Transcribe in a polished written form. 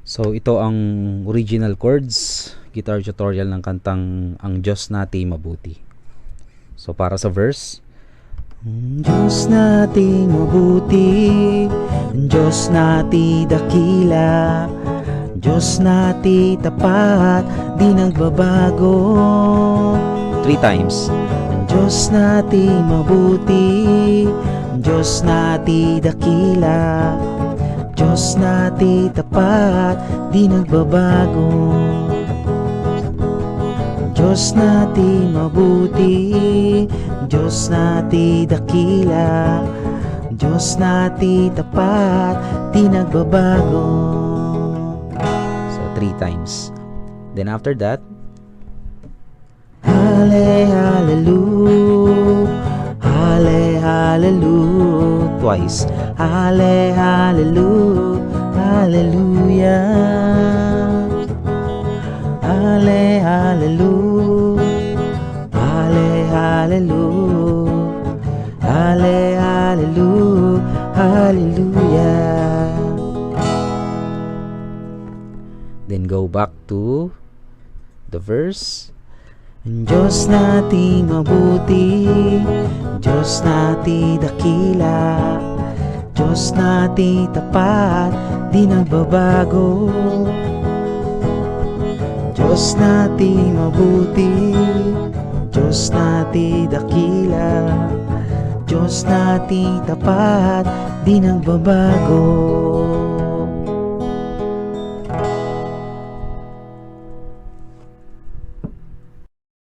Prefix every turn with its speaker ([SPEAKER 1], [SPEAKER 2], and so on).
[SPEAKER 1] So ito ang original chords guitar tutorial ng kantang Ang Diyos Nati'y Mabuti. So para sa verse, ang Diyos nating mabuti, ang Diyos nati dakila, Diyos nati tapat, di nagbabago. 3 times. Ang Diyos nati mabuti, ang Diyos nati dakila, Diyos nati tapat, di nagbabago. Diyos nati mabuti, Diyos nati dakila, Diyos nati tapat, di nagbabago. So 3 times. Then after that, Halle, hallelujah, Halle, hallelujah. Twice. Halle, hallelujah, hallelujah. Halle, hallelujah, Halle, hallelujah, Halle, hallelujah, hallelujah. Then go back to the verse. Ang Diyos nating mabuti, Diyos nati dakila, Diyos nati tapat, di nagbabago. Diyos nati mabuti, Diyos nati dakila, Diyos nati tapat, di nagbabago.